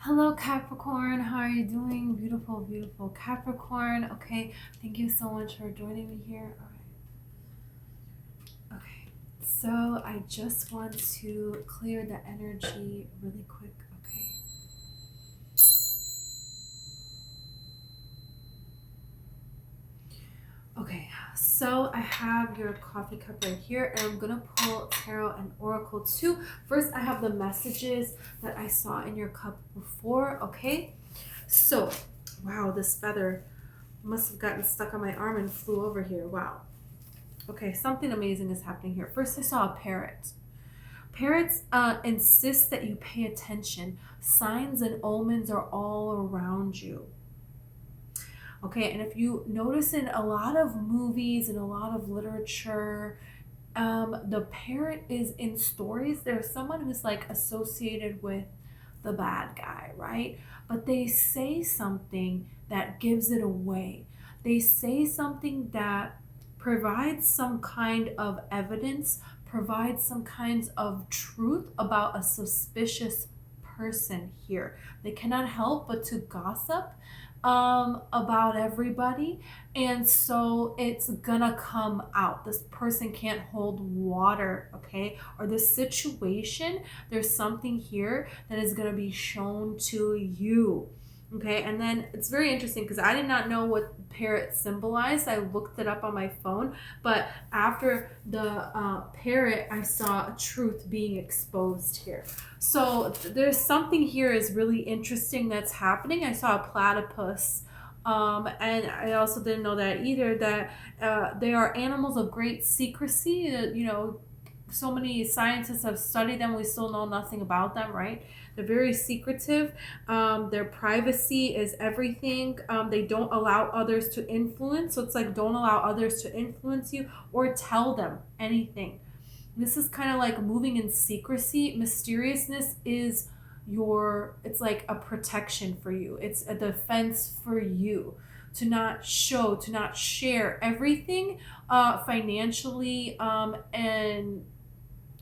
Hello, Capricorn. How are you doing? Beautiful, beautiful Capricorn. Okay, thank you so much for joining me here. All right. Okay, so I just want to clear the energy really quick. Okay. Okay, so I have your coffee cup right here, and I'm gonna pull tarot and oracle too. First, I have the messages that I saw in your cup before. Okay, so wow, this feather must have gotten stuck on my arm and flew over here. Wow. Okay, something amazing is happening here. First, I saw a parrot. Parrots insist that you pay attention. Signs and omens are all around you. Okay, and if you notice in a lot of movies and a lot of literature, the parrot is in stories. There's someone who's like associated with the bad guy, right? But they say something that gives it away. They say something that provides some kind of evidence, provides some kinds of truth about a suspicious person here. They cannot help but to gossip about everybody, and so it's gonna come out. This person can't hold water, okay? Or the situation, there's something here that is gonna be shown to you. Okay, and then it's very interesting because I did not know what parrot symbolized. I looked it up on my phone, but after the parrot, I saw a truth being exposed here. So there's something here is really interesting that's happening. I saw a platypus. And I also didn't know that either, that they are animals of great secrecy. So many scientists have studied them. We still know nothing about them, right? They're very secretive. Their privacy is everything. They don't allow others to influence. So it's like, don't allow others to influence you or tell them anything. This is kind of like moving in secrecy. Mysteriousness is it's like a protection for you. It's a defense for you to not show, to not share everything financially and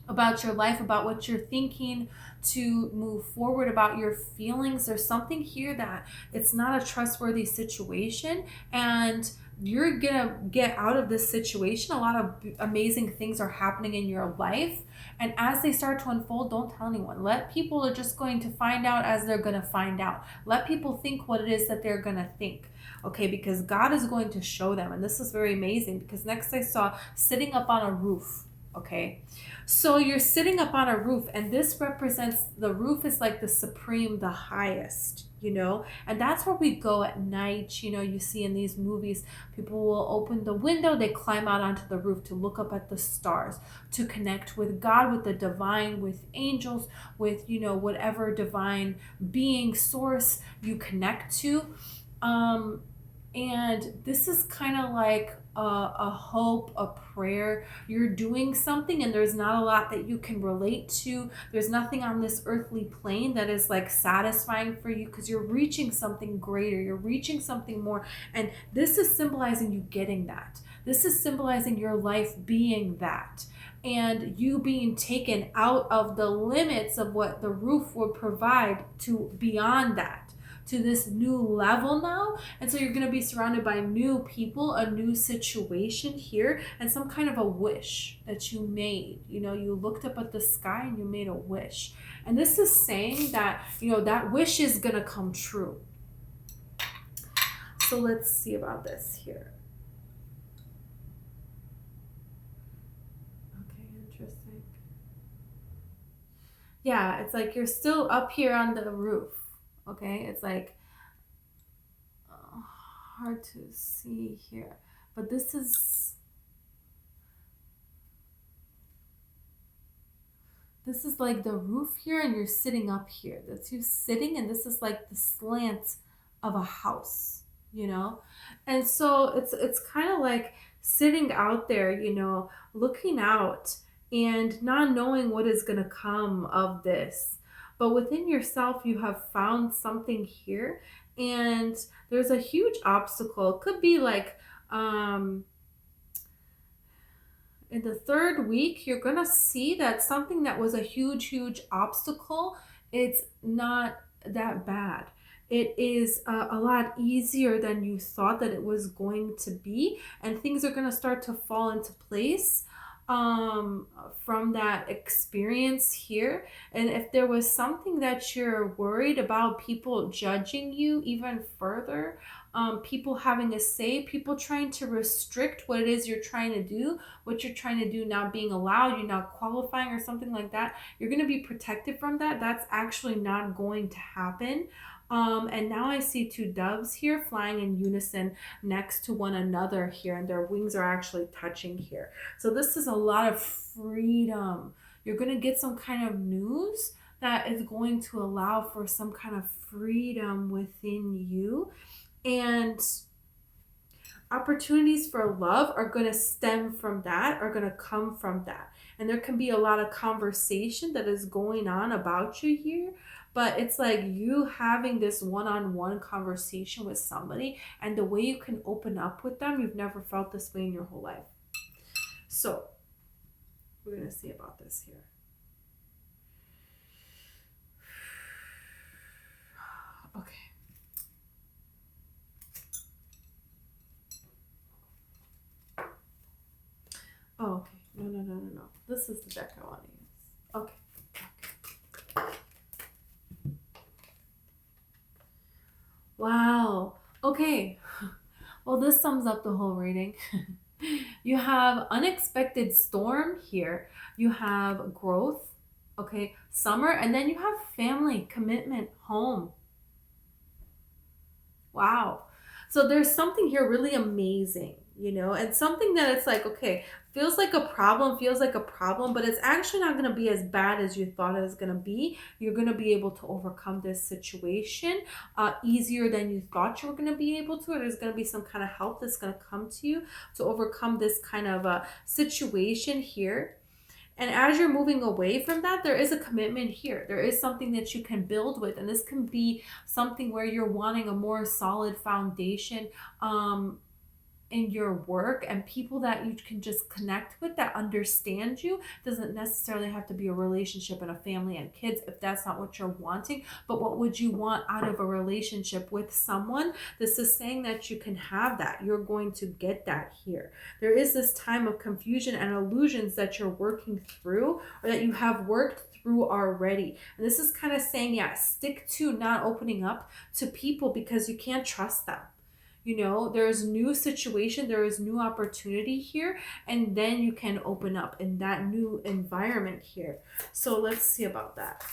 about your life, about what you're thinking, to move forward, about your feelings. There's something here that it's not a trustworthy situation, and you're gonna get out of this situation. A lot of amazing things are happening in your life, and as they start to unfold, don't tell anyone. Let people are just going to find out as they're gonna find out. Let people think what it is that they're gonna think. Okay, because God is going to show them. And this is very amazing because next I saw sitting up on a roof. Okay, so you're sitting up on a roof, and this represents, the roof is like the supreme, the highest, and that's where we go at night. You see in these movies, people will open the window, they climb out onto the roof to look up at the stars, to connect with God, with the divine, with angels, with, whatever divine being, source you connect to. And this is kind of like a hope, a prayer. You're doing something, and there's not a lot that you can relate to. There's nothing on this earthly plane that is like satisfying for you, because you're reaching something greater. You're reaching something more. And this is symbolizing you getting that. This is symbolizing your life being that, and you being taken out of the limits of what the roof would provide to beyond that, to this new level now. And so you're going to be surrounded by new people, a new situation here, and some kind of a wish that you made. You looked up at the sky and you made a wish. And this is saying that, that wish is going to come true. So let's see about this here. Okay, interesting. Yeah, it's like you're still up here on the roof. Okay, it's like hard to see here, but this is like the roof here, and you're sitting up here. That's you sitting, and this is like the slant of a house, and so it's kind of like sitting out there, looking out and not knowing what is going to come of this. But within yourself, you have found something here, and there's a huge obstacle. It could be like in the third week, you're going to see that something that was a huge, huge obstacle, it's not that bad. It is a lot easier than you thought that it was going to be, and things are going to start to fall into place from that experience here. And if there was something that you're worried about, people judging you even further, people having a say, people trying to restrict what it is you're trying to do, what you're trying to do not being allowed, you're not qualifying or something like that, you're going to be protected from that. That's actually not going to happen. And now I see two doves here flying in unison next to one another here, and their wings are actually touching here. So this is a lot of freedom. You're going to get some kind of news that is going to allow for some kind of freedom within you. And opportunities for love are going to stem from that, are going to come from that. And there can be a lot of conversation that is going on about you here, but it's like you having this one-on-one conversation with somebody, and the way you can open up with them, you've never felt this way in your whole life. So we're going to see about this here. Okay. Oh, okay. No. This is the deck I want to use. Okay. Wow. Okay. Well, this sums up the whole reading. You have unexpected storm here. You have growth. Okay. Summer. And then you have family, commitment, home. Wow. So there's something here really amazing, and something that it's like, okay, feels like a problem, but it's actually not going to be as bad as you thought it was going to be. You're going to be able to overcome this situation easier than you thought you were going to be able to. There's going to be some kind of help that's going to come to you to overcome this kind of situation here. And as you're moving away from that, there is a commitment here. There is something that you can build with. And this can be something where you're wanting a more solid foundation in your work, and people that you can just connect with that understand you. Doesn't necessarily have to be a relationship and a family and kids if that's not what you're wanting. But what would you want out of a relationship with someone? This is saying that you can have that. You're going to get that here. There is this time of confusion and illusions that you're working through, or that you have worked through already. And this is kind of saying, yeah, stick to not opening up to people because you can't trust them. There's new situation, there is new opportunity here, and then you can open up in that new environment here. So let's see about that.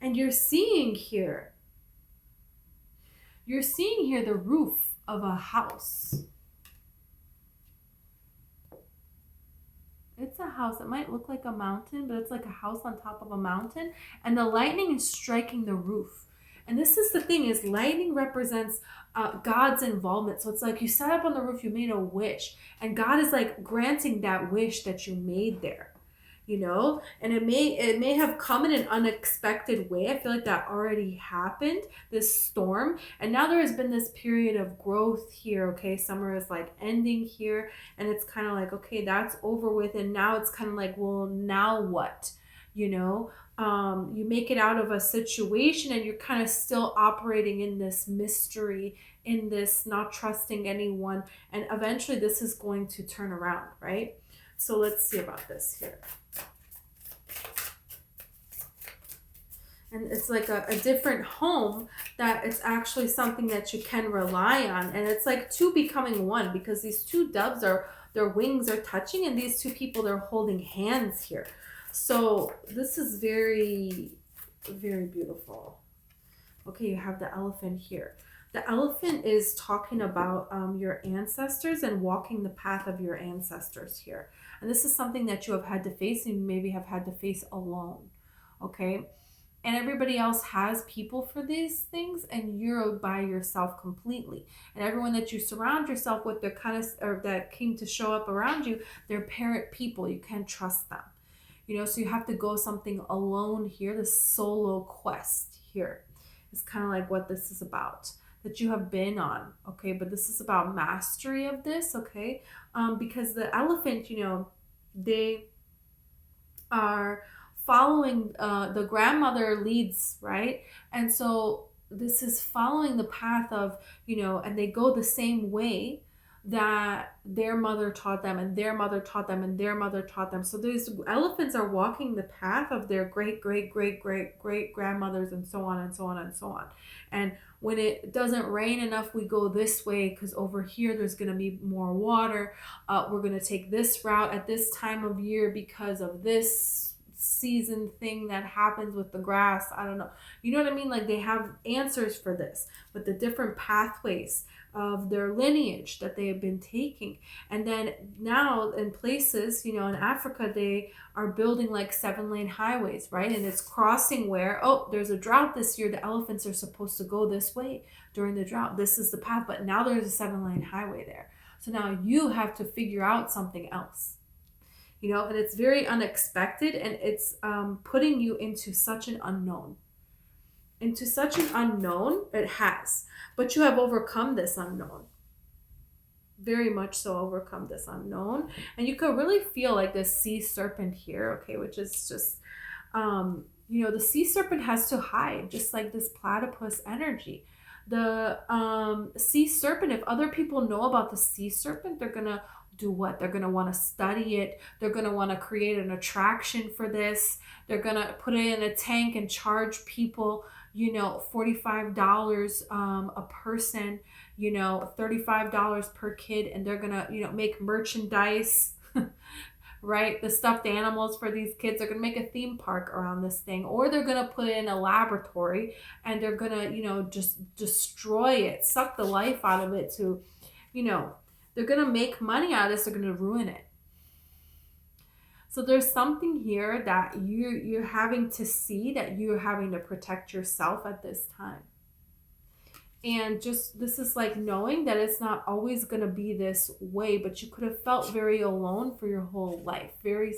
And you're seeing here the roof of a house. It's a house. It might look like a mountain, but it's like a house on top of a mountain. And the lightning is striking the roof. And this is the thing, is lightning represents God's involvement. So it's like you sat up on the roof, you made a wish. And God is like granting that wish that you made there. And it may have come in an unexpected way. I feel like that already happened, this storm. And now there has been this period of growth here. Okay, summer is like ending here, and it's kind of like, okay, that's over with. And now it's kind of like, well, now what? You make it out of a situation, and you're kind of still operating in this mystery, in this not trusting anyone. And eventually this is going to turn around, right? So let's see about this here. And it's like a different home, that it's actually something that you can rely on. And it's like two becoming one, because these two doves their wings are touching, and these two people, they're holding hands here. So this is very, very beautiful. Okay, you have the elephant here. The elephant is talking about your ancestors and walking the path of your ancestors here. And this is something that you have had to face, and maybe have had to face alone. Okay. And everybody else has people for these things, and you're by yourself completely. And everyone that you surround yourself with, they're kind of, or that came to show up around you, they're parent people. You can't trust them. So you have to go something alone here. The solo quest here is kind of like what this is about. that you have been on, okay? But this is about mastery of this, okay? Because the elephant, they are following, the grandmother leads, right? And so this is following the path of, and they go the same way that their mother taught them, and their mother taught them, and their mother taught them. So these elephants are walking the path of their great great great great great grandmothers, and so on and so on and so on. And when it doesn't rain enough, we go this way because over here there's going to be more water. We're going to take this route at this time of year because of this season thing that happens with the grass. I don't know. You know what I mean? Like, they have answers for this, but the different pathways of their lineage that they have been taking. And then now in places, in Africa, they are building like 7-lane highways, right? And it's crossing where, oh, there's a drought this year. The elephants are supposed to go this way during the drought. This is the path, but now there's a 7-lane highway there. So now you have to figure out something else, and it's very unexpected, and it's putting you into such an unknown. It has. But you have overcome this unknown. Very much so overcome this unknown. And you could really feel like this sea serpent here, okay, which is just, the sea serpent has to hide, just like this platypus energy. The sea serpent, if other people know about the sea serpent, they're going to do what? They're going to want to study it. They're going to want to create an attraction for this. They're going to put it in a tank and charge people, $45 a person, $35 per kid. And they're going to, make merchandise, right? The stuffed animals for these kids. They're going to make a theme park around this thing. Or they're going to put it in a laboratory and they're going to, just destroy it, suck the life out of it to, they're going to make money out of this. They're going to ruin it. So there's something here that you're having to see, that you're having to protect yourself at this time. And just, this is like knowing that it's not always going to be this way, but you could have felt very alone for your whole life. Very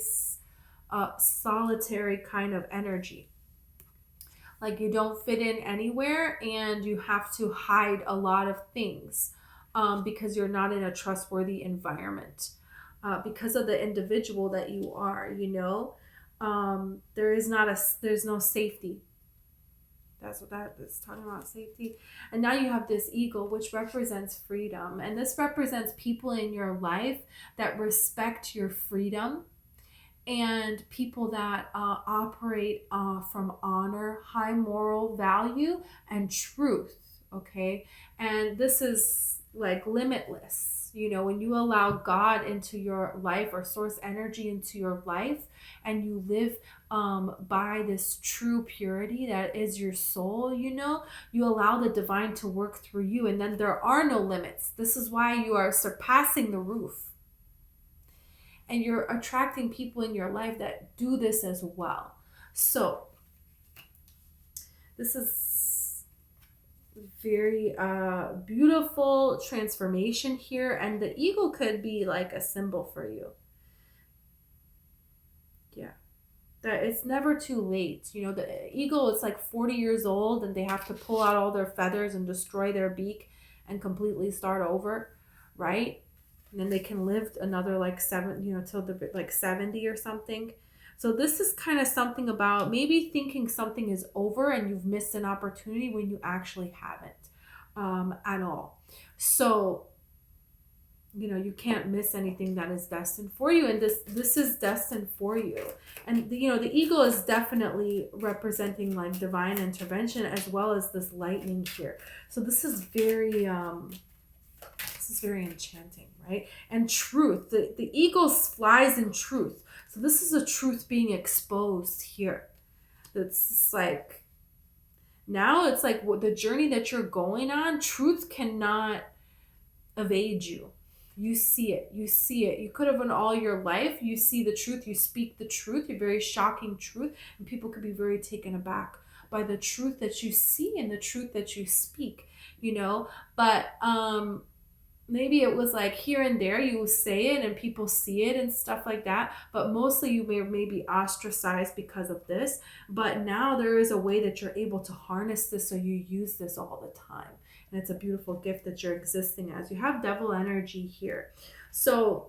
solitary kind of energy. Like you don't fit in anywhere and you have to hide a lot of things. Because you're not in a trustworthy environment, because of the individual that you are, there's no safety. That's what that is talking about, safety. And now you have this eagle, which represents freedom. And this represents people in your life that respect your freedom, and people that operate from honor, high moral value, and truth. Okay. And this is like limitless, when you allow God into your life, or source energy into your life, and you live by this true purity that is your soul, you allow the divine to work through you, and then there are no limits. This is why you are surpassing the roof, and you're attracting people in your life that do this as well. So this is very beautiful transformation here, and the eagle could be like a symbol for you. Yeah, that it's never too late. The eagle is like 40 years old, and they have to pull out all their feathers and destroy their beak and completely start over, right? And then they can live another like till they're like 70 or something. So this is kind of something about maybe thinking something is over and you've missed an opportunity when you actually haven't at all. So, you can't miss anything that is destined for you. And this is destined for you. And, the eagle is definitely representing like divine intervention, as well as this lightning here. So this is very enchanting, right? And truth. The eagle flies in truth. So this is a truth being exposed here. That's like, now it's like the journey that you're going on, truth cannot evade you. You see it. You could have in all your life, you see the truth, you speak the truth, your very shocking truth, and people could be very taken aback by the truth that you see and the truth that you speak, but maybe it was like here and there you say it and people see it and stuff like that, but mostly you may be ostracized because of this. But now there is a way that you're able to harness this, so you use this all the time. And it's a beautiful gift that you're existing as. You have devil energy here. So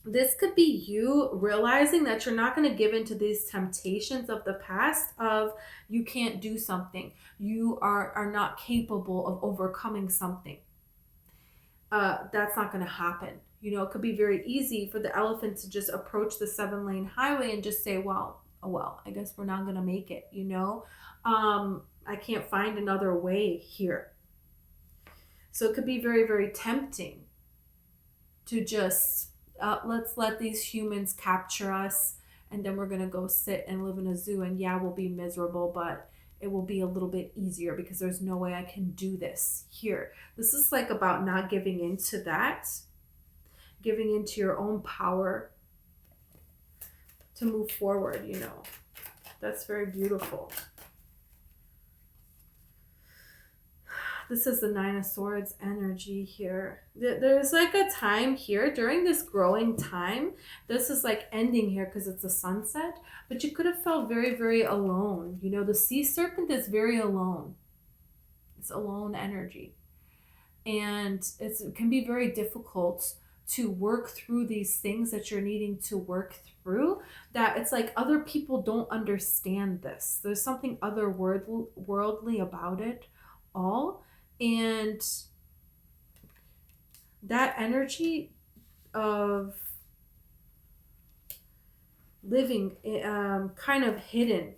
this could be you realizing that you're not going to give into these temptations of the past of you can't do something. You are not capable of overcoming something. That's not going to happen. You know, it could be very easy for the elephant to just approach the 7-lane highway and just say, well, oh, well, I guess we're not going to make it, you know? I can't find another way here. So it could be very, very tempting to just, let's let these humans capture us, and then we're going to go sit and live in a zoo, and yeah, we'll be miserable, but it will be a little bit easier because there's no way I can do this here. This is like about not giving into that, giving into your own power to move forward, you know. That's very beautiful. This is the 9 of Swords energy here. There's like a time here during this growing time. This is like ending here because it's a sunset. But you could have felt very, very alone. You know, the sea serpent is very alone. It's alone energy. And it can be very difficult to work through these things that you're needing to work through. That it's like other people don't understand this. There's something otherworldly about it all. And that energy of living kind of hidden,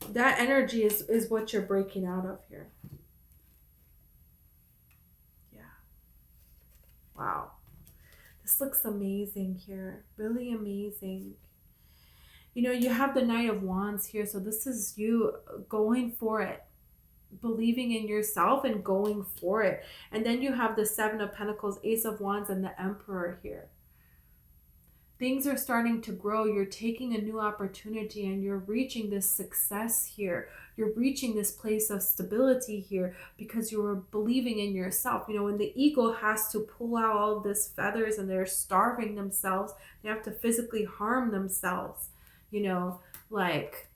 that energy is what you're breaking out of here. Yeah. Wow. This looks amazing here. Really amazing. You know, you have the Knight of Wands here, so this is you going for it, believing in yourself and going for it. And then you have the 7 of Pentacles, Ace of Wands, and the Emperor here. Things are starting to grow. You're taking a new opportunity and you're reaching this success here. You're reaching this place of stability here because you're believing in yourself. You know, when the eagle has to pull out all this feathers and they're starving themselves, they have to physically harm themselves. You know, like,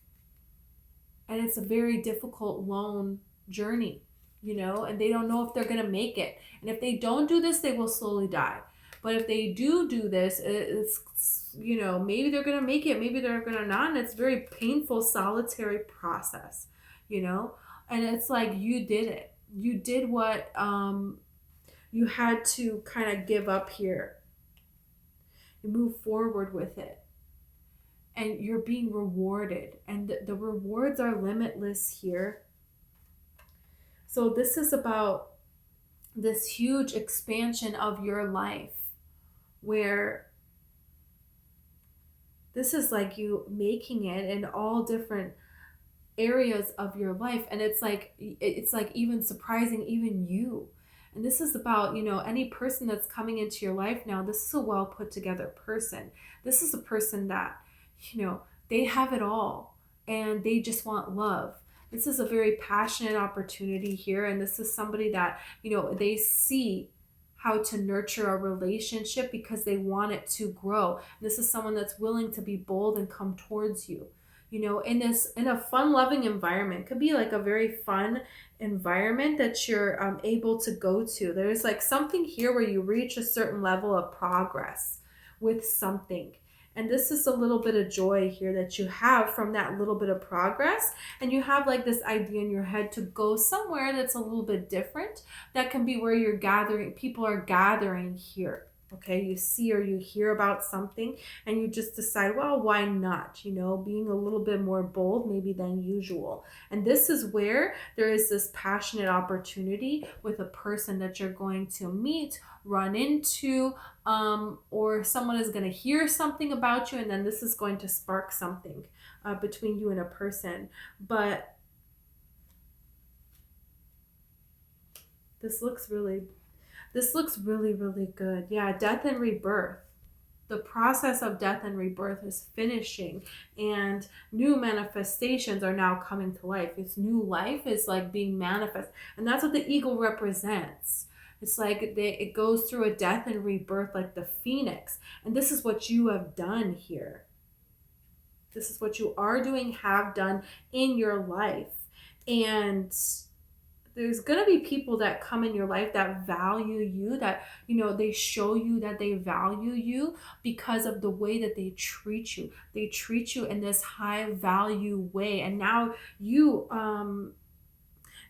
and it's a very difficult, lone journey, you know, and they don't know if they're going to make it. And if they don't do this, they will slowly die. But if they do this, it's, you know, maybe they're going to make it, maybe they're going to not. And it's a very painful, solitary process, you know, and it's like you did it. You did what you had to kind of give up here. You move forward with it. And you're being rewarded. And the rewards are limitless here. So this is about this huge expansion of your life where this is like you making it in all different areas of your life. And it's like even surprising even you. And this is about, you know, any person that's coming into your life now. This is a well put together person. This is a person that, you know, they have it all and they just want love. This is a very passionate opportunity here. And this is somebody that, you know, they see how to nurture a relationship because they want it to grow. This is someone that's willing to be bold and come towards you, you know, in a fun loving environment. It could be like a very fun environment that you're able to go to. There's like something here where you reach a certain level of progress with something. And this is a little bit of joy here that you have from that little bit of progress. And you have like this idea in your head to go somewhere that's a little bit different. That can be where you're gathering, people are gathering here. Okay, you see or you hear about something and you just decide, well, why not? You know, being a little bit more bold maybe than usual. And this is where there is this passionate opportunity with a person that you're going to meet, run into, or someone is going to hear something about you, and then this is going to spark something between you and a person. But this looks really, really good. Yeah, death and rebirth. The process of death and rebirth is finishing, and new manifestations are now coming to life. This new life is like being manifest, and that's what the eagle represents. It's like it goes through a death and rebirth like the phoenix. And this is what you have done here. This is what you are doing, have done in your life. And there's going to be people that come in your life that value you, that, you know, they show you that they value you because of the way that they treat you. They treat you in this high value way. And now you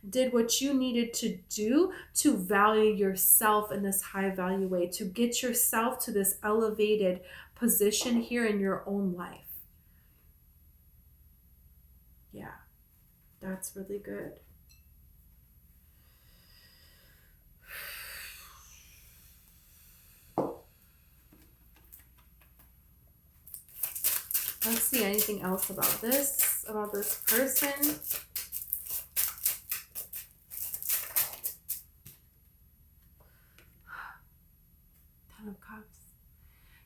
did what you needed to do to value yourself in this high value way, to get yourself to this elevated position here in your own life. Yeah, that's really good. Let's see anything else about this person. Ten of Cups.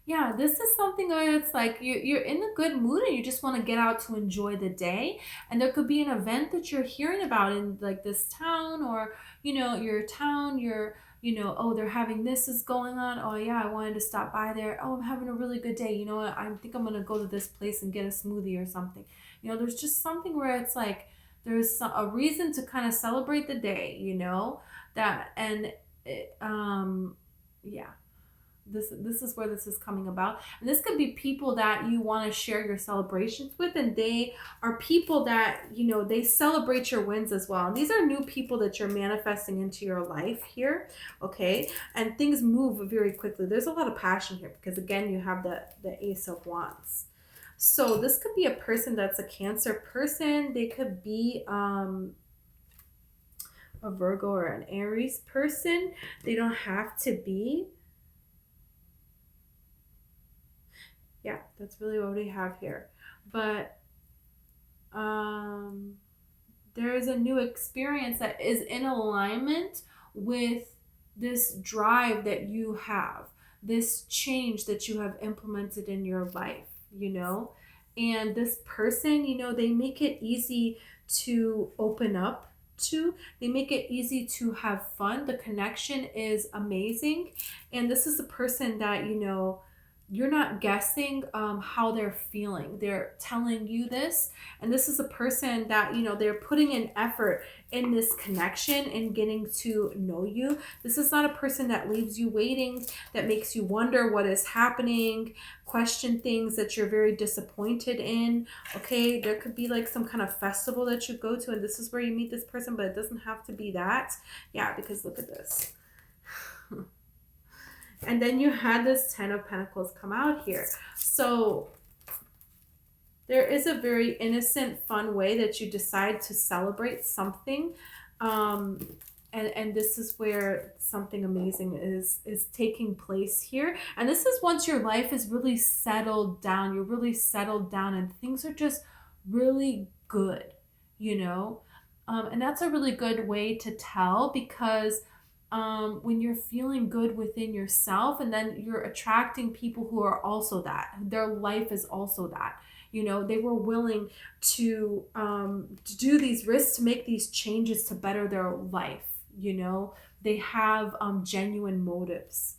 Yeah, this is something where it's like you're in a good mood and you just want to get out to enjoy the day. And there could be an event that you're hearing about in like this town, or, you know, your town, you know, oh, they're having this is going on. Oh yeah, I wanted to stop by there. Oh, I'm having a really good day. You know what? I think I'm going to go to this place and get a smoothie or something. You know, there's just something where it's like there's a reason to kind of celebrate the day, you know, that, and it, yeah. This is where this is coming about. And this could be people that you want to share your celebrations with, and they are people that, you know, they celebrate your wins as well. And these are new people that you're manifesting into your life here, okay? And things move very quickly. There's a lot of passion here because, again, you have the Ace of Wands. So this could be a person that's a Cancer person. They could be a Virgo or an Aries person. They don't have to be. Yeah, that's really what we have here. But there is a new experience that is in alignment with this drive that you have, this change that you have implemented in your life, you know. And this person, you know, they make it easy to open up to. They make it easy to have fun. The connection is amazing. And this is a person that, you know, you're not guessing how they're feeling. They're telling you this. And this is a person that, you know, they're putting an effort in this connection and getting to know you. This is not a person that leaves you waiting, that makes you wonder what is happening, question things that you're very disappointed in. Okay, there could be like some kind of festival that you go to and this is where you meet this person, but it doesn't have to be that. Yeah, because look at this. And then you had this 10 of Pentacles come out here. So there is a very innocent, fun way that you decide to celebrate something. And this is where something amazing is taking place here. And this is once your life is really settled down. You're really settled down and things are just really good, you know. And that's a really good way to tell, because when you're feeling good within yourself, and then you're attracting people who are also that. Their life is also that. You know, they were willing to do these risks, to make these changes to better their life. You know, they have genuine motives.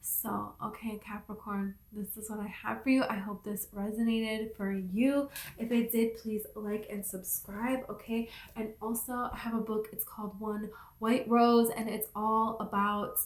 So, okay, Capricorn, this is what I have for you. I hope this resonated for you. If it did, please like and subscribe, okay? And also, I have a book. It's called One White Rose, and it's all about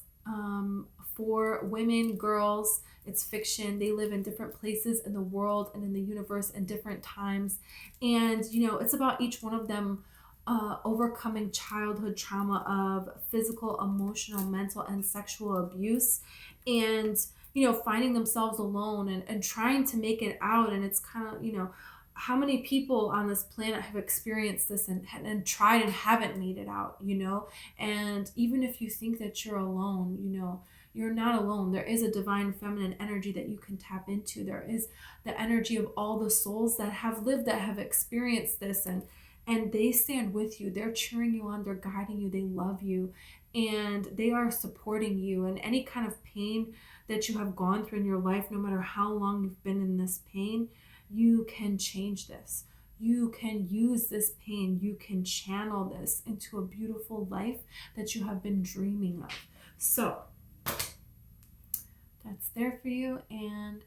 for women, girls. It's fiction. They live in different places in the world and in the universe in different times. And, you know, it's about each one of them overcoming childhood trauma of physical, emotional, mental, and sexual abuse, and, you know, finding themselves alone and trying to make it out. And it's kind of, you know, how many people on this planet have experienced this and tried and haven't made it out, you know. And even if you think that you're alone, you know, you're not alone. There is a divine feminine energy that you can tap into. There is the energy of all the souls that have lived, that have experienced this, and they stand with you. They're cheering you on. They're guiding you. They love you. And they are supporting you. And any kind of pain that you have gone through in your life, no matter how long you've been in this pain, you can change this. You can use this pain. You can channel this into a beautiful life that you have been dreaming of. So that's there for you. And